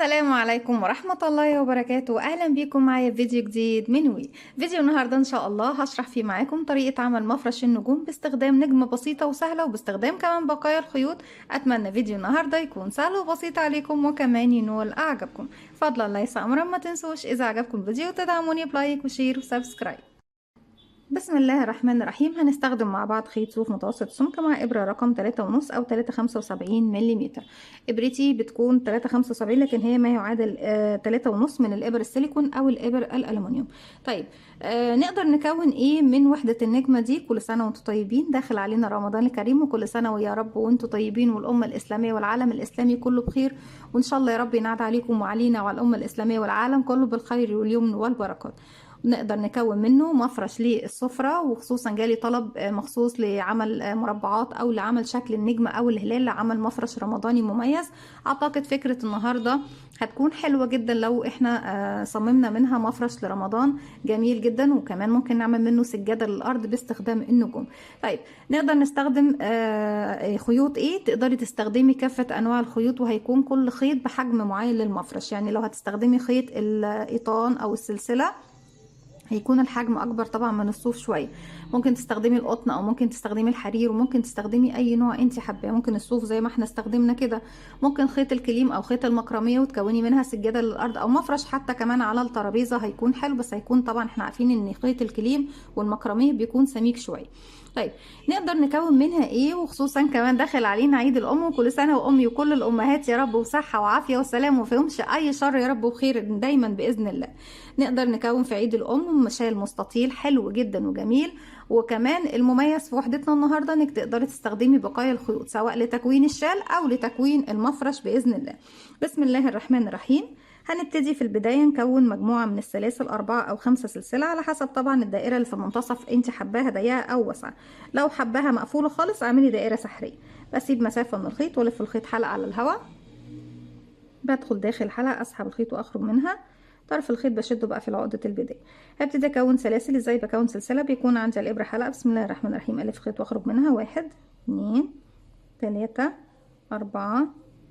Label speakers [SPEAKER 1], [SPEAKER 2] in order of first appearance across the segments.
[SPEAKER 1] السلام عليكم ورحمة الله وبركاته. أهلا بيكم معايا في فيديو جديد من وي. فيديو النهاردة إن شاء الله هشرح فيه معاكم طريقة عمل مفرش النجوم باستخدام نجمة بسيطة وسهلة وباستخدام كمان بقايا الخيوط. أتمنى فيديو النهاردة يكون سهل وبسيط عليكم وكمان ينول أعجابكم. فضلا ليس أمرا، ما تنسوش إذا عجبكم الفيديو تدعموني بلايك وشير وسبسكرايب. بسم الله الرحمن الرحيم. هنستخدم مع بعض خيط صوف متوسط السمك مع إبرة رقم 3.5 أو 3.75 ملم. إبرتي بتكون 3.75 لكن هي ما يعادل 3.5 من الإبر السيليكون أو الإبر الألمنيوم. طيب، نقدر نكون إيه من وحدة النجمة دي؟ كل سنة وانتم طيبين، داخل علينا رمضان الكريم، وكل سنة ويا رب وانتم طيبين والأمة الإسلامية والعالم الإسلامي كله بخير، وإن شاء الله يا رب ينعاد عليكم وعلينا وعلى الأمة الإسلامية والعالم كله بالخير واليمن والبركات. نقدر نكون منه مفرش للسفرة، وخصوصا جالي طلب مخصوص لعمل مربعات او لعمل شكل النجمة او الهلال لعمل مفرش رمضاني مميز. اعتقد فكرة النهاردة هتكون حلوة جدا لو احنا صممنا منها مفرش لرمضان جميل جدا، وكمان ممكن نعمل منه سجادة للارض باستخدام النجوم. طيب، نقدر نستخدم خيوط ايه؟ تقدري تستخدمي كافة انواع الخيوط، وهيكون كل خيط بحجم معين للمفرش. يعني لو هتستخدمي خيط الايطان او السلسلة هيكون الحجم اكبر طبعا من الصوف شويه. ممكن تستخدمي القطن او ممكن تستخدمي الحرير، وممكن تستخدمي اي نوع انت حباه. ممكن الصوف زي ما احنا استخدمنا كده، ممكن خيط الكليم او خيط المكرميه وتكوني منها سجاده للارض او مفرش حتى كمان على الترابيزه، هيكون حلو. بس هيكون طبعا احنا عارفين ان خيط الكليم والمكرميه بيكون سميك شويه. طيب، نقدر نكون منها ايه؟ وخصوصا كمان داخل علينا عيد الام، وكل سنه وامي وكل الامهات يا رب وصحه وعافيه وسلام ومفيهمش اي شر يا رب وخير دايما باذن الله. نقدر نكون في عيد الام مشال مستطيل حلو جدا وجميل. وكمان المميز في وحدتنا النهارده انك تقدري تستخدمي بقايا الخيوط سواء لتكوين الشال او لتكوين المفرش باذن الله. بسم الله الرحمن الرحيم. هنبتدي في البداية نكون مجموعة من السلاسل 4 أو 5 سلسلة على حسب طبعا الدائرة اللي في المنتصف انت حباها ضيقة أو واسعة. لو حباها مقفولة خالص اعملي دائرة سحرية. بسيب مسافة من الخيط والف الخيط حلقة على الهواء، بدخل داخل الحلقة اسحب الخيط واخرج منها. طرف الخيط بشده بقى في عقدة البداية. هبتدي اكون سلاسل. ازاي بكون سلسلة؟ بيكون عندي الابرة حلقة. بسم الله الرحمن الرحيم. الف خيط واخرج منها. 1 2 3 4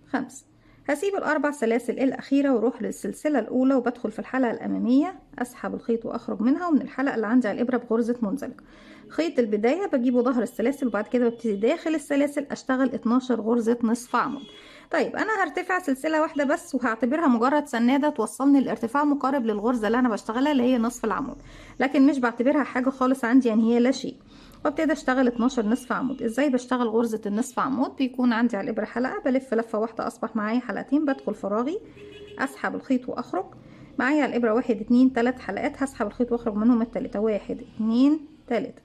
[SPEAKER 1] 5. هسيب الاربع سلاسل الاخيرة واروح للسلسلة الاولى وبدخل في الحلقة الامامية، اسحب الخيط واخرج منها، ومن الحلقة اللي عندي على الابرة بغرزة منزلقة. خيط البداية بجيبه ظهر السلاسل، وبعد كده ببتدي داخل السلاسل اشتغل 12 غرزة نصف عمود. طيب، انا هرتفع سلسله واحده بس وهعتبرها مجرد سناده توصلني لارتفاع مقارب للغرزه اللي انا بشتغلها اللي هي نصف العمود، لكن مش بعتبرها حاجه خالص عندي، يعني هي لا شيء. وابتدي اشتغل 12 نصف عمود. ازاي بشتغل غرزه النصف عمود؟ بيكون عندي على الابره حلقه، بلف لفه واحده اصبح معايا حلقتين، بدخل فراغي اسحب الخيط واخرج. معايا على الابره 1 2 3 حلقات، هسحب الخيط واخرج منهم التالتة. 1 2 3.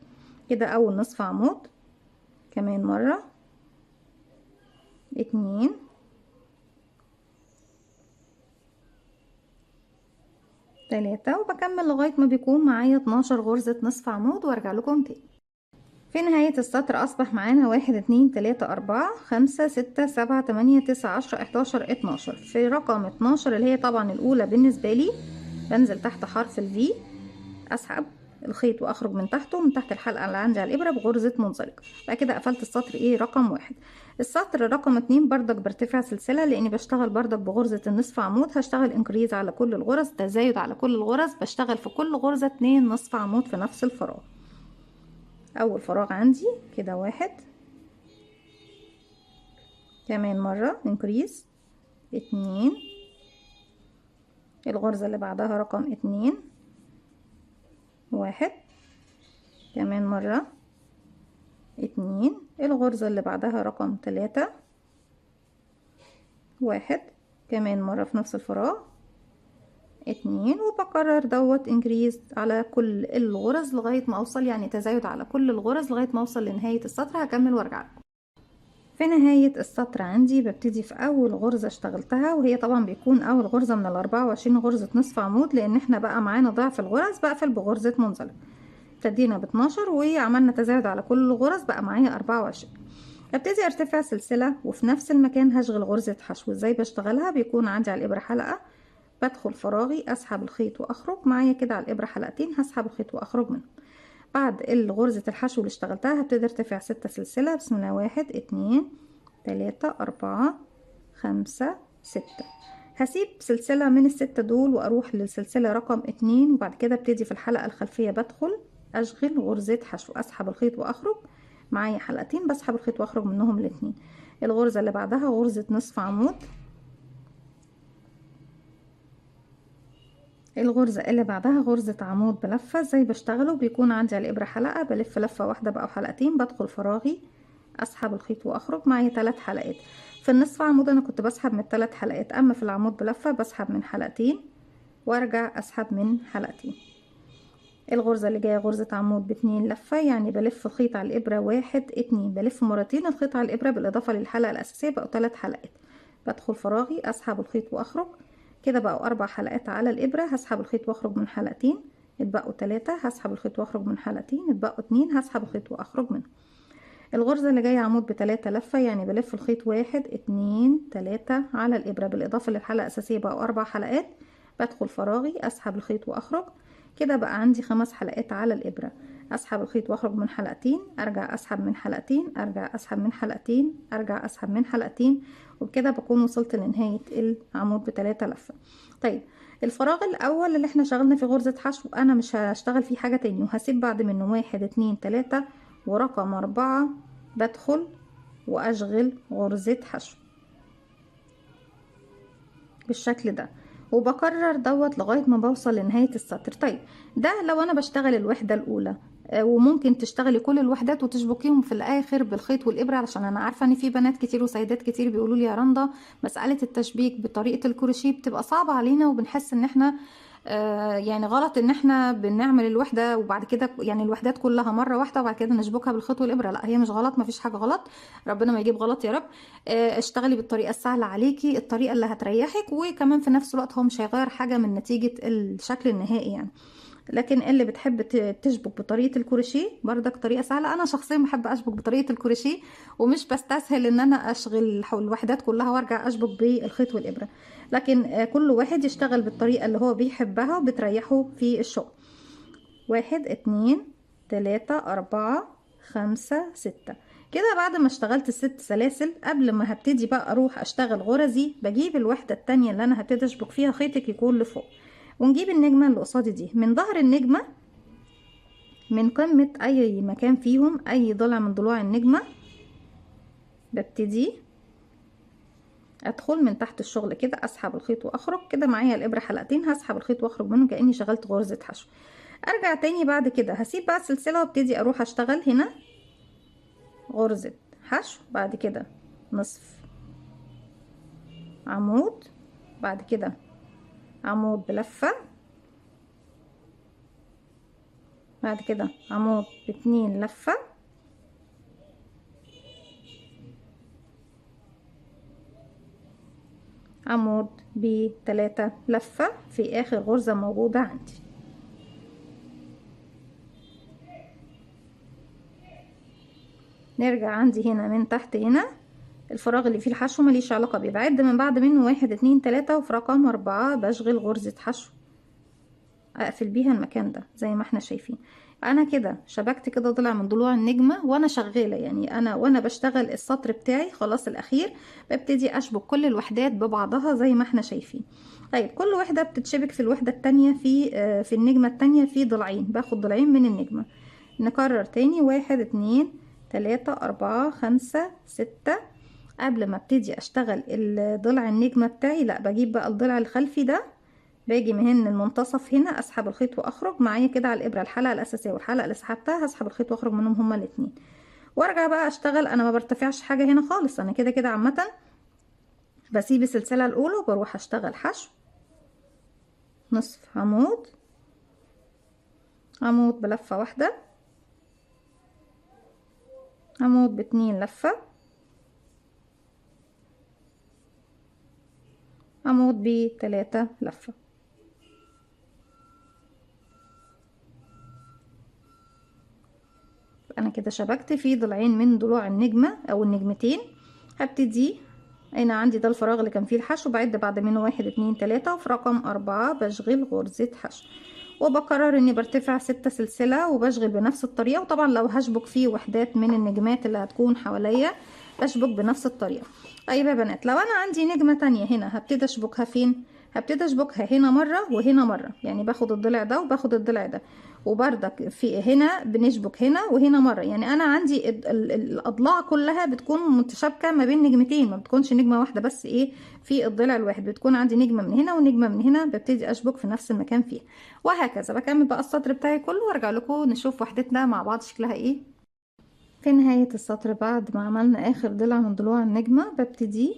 [SPEAKER 1] كده اول نصف عمود. كمان مره 2 3، وبكمل لغاية ما بيكون معايا 12 غرزة نصف عمود وارجع لكم تاني. في نهاية السطر أصبح معانا 1 2 3 4 5 6 7 8 9 10 11 12. في رقم 12 اللي هي طبعا الأولى بالنسبة لي، بنزل تحت حرف الفي، أسحب الخيط واخرج من تحته من تحت الحلقه اللي عندي على الابره بغرزه منزلقه. بعد كده قفلت السطر ايه رقم 1. السطر رقم 2 بردك برتفع سلسله لاني بشتغل بردك بغرزه النصف عمود. هشتغل انكريز على كل الغرز، تزايد على كل الغرز، بشتغل في كل غرزه 2 نصف عمود في نفس الفراغ. اول فراغ عندي كده 1، كمان مره انكريز 2، الغرزه اللي بعدها رقم 2 1، كمان مرة 2، الغرزة اللي بعدها رقم 3 1، كمان مرة في نفس الفراغ 2، وبكرر دوت انكريز على كل الغرز لغاية ما اوصل، يعني تزايد على كل الغرز لغاية ما اوصل لنهاية السطر. هكمل وارجع لكم. في نهاية السطر عندي ببتدي في اول غرزة اشتغلتها، وهي طبعا بيكون اول غرزة من ال24 غرزة نصف عمود، لان احنا بقى معانا ضعف الغرز. بقفل بغرزة منزلقة. ابتدينا ب 12 وعملنا تزايد على كل الغرز، بقى معايا 24. ابتدي ارتفع سلسلة وفي نفس المكان هشغل غرزة حشو. ازاي بشتغلها؟ بيكون عندي على الابرة حلقة، بدخل فراغي اسحب الخيط واخرج. معايا كده على الابرة حلقتين، هسحب الخيط واخرج منهم. بعد غرزة الحشو اللي اشتغلتها هبتدي ارتفع 6 سلسلة. بسم الله. 1 2 3 4 5 6. هسيب سلسلة من الستة دول واروح للسلسلة رقم 2، وبعد كده ابتدي في الحلقة الخلفية بدخل اشغل غرزة حشو، اسحب الخيط واخرج. معايا حلقتين بسحب الخيط واخرج منهم الاتنين. الغرزة اللي بعدها غرزة نصف عمود. الغرزة اللي بعدها غرزة عمود بلفة. ازاي بشتغله؟ بيكون عندي على الابرة حلقة، بلف لفة واحدة بقى او حلقتين، بدخل فراغي، اسحب الخيط واخرج. معايا 3 حلقات. في النصف عمود انا كنت بسحب من 3 حلقات، اما في العمود بلفة بسحب من حلقتين وارجع اسحب من حلقتين. الغرزة اللي جاية غرزة عمود ب2 لفة، يعني بلف الخيط على الابرة 1 2، بلف مرتين الخيط على الابرة بالاضافة للحلقة الاساسية بقوا 3 حلقات. بدخل فراغي، اسحب الخيط واخرج. كده بقوا 4 حلقات على الابرة، هسحب الخيط واخرج من حلقتين، اتبقوا 3، هسحب الخيط واخرج من حلقتين، اتبقوا 2، هسحب الخيط واخرج منهم. الغرزة اللي جاية عمود ب3 لفة، يعني بلف الخيط 1 2 3 على الابرة بالاضافة للحلقة الاساسية بقوا 4 حلقات. بدخل فراغي، اسحب الخيط واخرج. كده بقى عندي 5 حلقات على الابرة. اسحب الخيط واخرج من حلقتين، ارجع اسحب من حلقتين، ارجع اسحب من حلقتين، ارجع اسحب من حلقتين، وبكده بكون وصلت لنهاية العمود ب3 لفة. طيب الفراغ الاول اللي احنا شغلنا في غرزة حشو انا مش هشتغل فيه حاجة تاني، وهسيب بعد منه 1 2 3 ورقم 4 بدخل واشغل غرزة حشو بالشكل ده، وبكرر دوت لغاية ما بوصل لنهاية السطر. طيب ده لو انا بشتغل الوحدة الاولى، وممكن تشتغلي كل الوحدات وتشبكيهم في الاخر بالخيط والابره، علشان انا عارفه ان في بنات كتير وسيدات كتير بيقولوا لي يا رندا مساله التشبيك بطريقه الكروشيه بتبقى صعبه علينا، وبنحس ان احنا يعني غلط ان احنا بنعمل الوحده وبعد كده يعني الوحدات كلها مره واحده وبعد كده نشبكها بالخيط والابره. لا هي مش غلط، مفيش حاجه غلط، ربنا ما يجيب غلط يا رب. اشتغلي بالطريقه السهله عليكي، الطريقه اللي هتريحك، وكمان في نفس الوقت هو مش هيغير حاجه من نتيجه الشكل النهائي يعني. لكن اللي بتحب تشبك بطريقه الكروشيه بردك طريقه سهله. انا شخصيا بحب اشبك بطريقه الكروشيه، ومش بستسهل ان انا اشغل الوحدات كلها وارجع اشبك بالخيط والابره، لكن كل واحد يشتغل بالطريقه اللي هو بيحبها وبتريحه في الشغل. 1 2 3 4 5 6. كده بعد ما اشتغلت ال6 سلاسل، قبل ما هبتدي بقى اروح اشتغل غرزي، بجيب الوحده التانية اللي انا هبتدي اشبك فيها خيطك يكون لفوق، ونجيب النجمة اللي قصادي دي من ظهر النجمة، من قمة اي مكان فيهم، اي ضلع من ضلوع النجمة ببتدي ادخل من تحت الشغل كده، اسحب الخيط واخرج. كده معايا الابرة حلقتين، هسحب الخيط واخرج منهم كأني شغلت غرزة حشو. ارجع تاني بعد كده هسيب بقى السلسلة وابتدي اروح اشتغل هنا غرزة حشو، بعد كده نصف عمود، بعد كده عمود بلفة، بعد كده عمود ب2 لفة، عمود ب3 لفة في اخر غرزة موجودة عندي. نرجع عندي هنا من تحت، هنا الفراغ اللي فيه الحشو ماليش علاقة بيه، بعد من بعد منه 1 2 3 وفي رقم 4 بشغل غرزة حشو اقفل بيها المكان ده زي ما احنا شايفين. انا كده شبكت كده ضلع من ضلوع النجمة وانا شغالة، يعني انا وانا بشتغل السطر بتاعي خلاص الاخير ببتدي اشبك كل الوحدات ببعضها زي ما احنا شايفين. طيب كل وحدة بتتشبك في الوحدة التانية في النجمة التانية في ضلعين، باخد ضلعين من النجمة. نكرر تاني 1 2 3 4 5 6. قبل ما ابتدي اشتغل الضلع النجمة بتاعي، لا بجيب بقى الضلع الخلفي ده، باجي من المنتصف هنا اسحب الخيط واخرج معايا كده على الابره الحلقه الاساسيه والحلقه اللي سحبتها، هسحب الخيط واخرج منهم هما الاتنين، وارجع بقى اشتغل. انا ما برتفعش حاجه هنا خالص، انا كده كده عامه بسيب السلسله الاولى وبروح اشتغل حشو نصف عمود، عمود بلفه واحده، عمود ب2 لفه، عمود ب3 لفه. انا كده شبكت في ضلعين من ضلوع النجمه او النجمتين. هبتدي انا عندي ده الفراغ اللي كان فيه الحشو، بعد بعد منه 1 2 3 وفي رقم 4 بشغل غرزة حشو، وبقرر اني برتفع 6 سلسلة وبشغل بنفس الطريقة. وطبعا لو هشبك فيه وحدات من النجمات اللي هتكون حواليا بشبك بنفس الطريقة. طيب يا بنات، لو انا عندي نجمة تانية هنا هبتدي اشبكها فين؟ هبتدي اشبكها هنا مرة وهنا مرة، يعني باخد الضلع ده وباخد الضلع ده، وبردك في هنا بنشبك هنا وهنا مرة. يعني انا عندي الاضلاع كلها بتكون متشابكة ما بين نجمتين، ما بتكونش نجمة واحدة بس ايه في الضلع الواحد، بتكون عندي نجمة من هنا ونجمة من هنا، ببتدي اشبك في نفس المكان فيها، وهكذا بكمل بقى السطر بتاعي كله، وارجع لكم نشوف وحدتنا مع بعض شكلها ايه. في نهاية السطر بعد ما عملنا اخر ضلع من ضلوع النجمة، ببتدي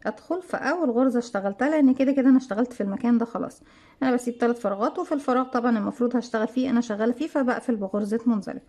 [SPEAKER 1] ادخل في اول غرزة اشتغلتها، لان كده كده انا اشتغلت في المكان ده خلاص. انا بسيب 3 فراغات، وفي الفراغ طبعا المفروض هشتغل فيه انا شغالة فيه، فبقفل بغرزة منزلق.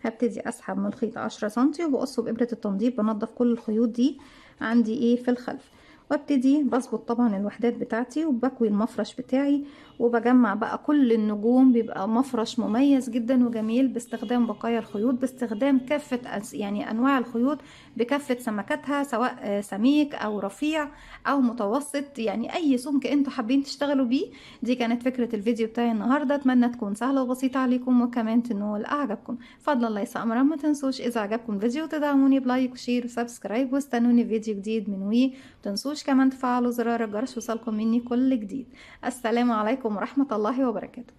[SPEAKER 1] هبتدي اسحب من الخيط 10 سنتي، وبقصه بإبرة التنظيف، بنضف كل الخيوط دي عندي ايه في الخلف، وابتدي بظبط طبعا الوحدات بتاعتي، وبكوي المفرش بتاعي، وبجمع بقى كل النجوم، بيبقى مفرش مميز جدا وجميل باستخدام بقايا الخيوط، باستخدام كافة يعني انواع الخيوط بكافة سمكاتها، سواء سميك او رفيع او متوسط، يعني اي سمك انتوا حابين تشتغلوا بيه. دي كانت فكرة الفيديو بتاعي النهاردة، اتمنى تكون سهلة وبسيطة عليكم، وكمان تنول اعجابكم. فضل الله يسأمر، ما تنسوش اذا عجبكم الفيديو تدعموني بلايك وشير وسبسكرايب، واستنوني فيديو جديد من وي. متنسوش كمان تفعلوا زرار الجرس يوصلكم مني كل جديد. السلام عليكم ورحمة الله وبركاته.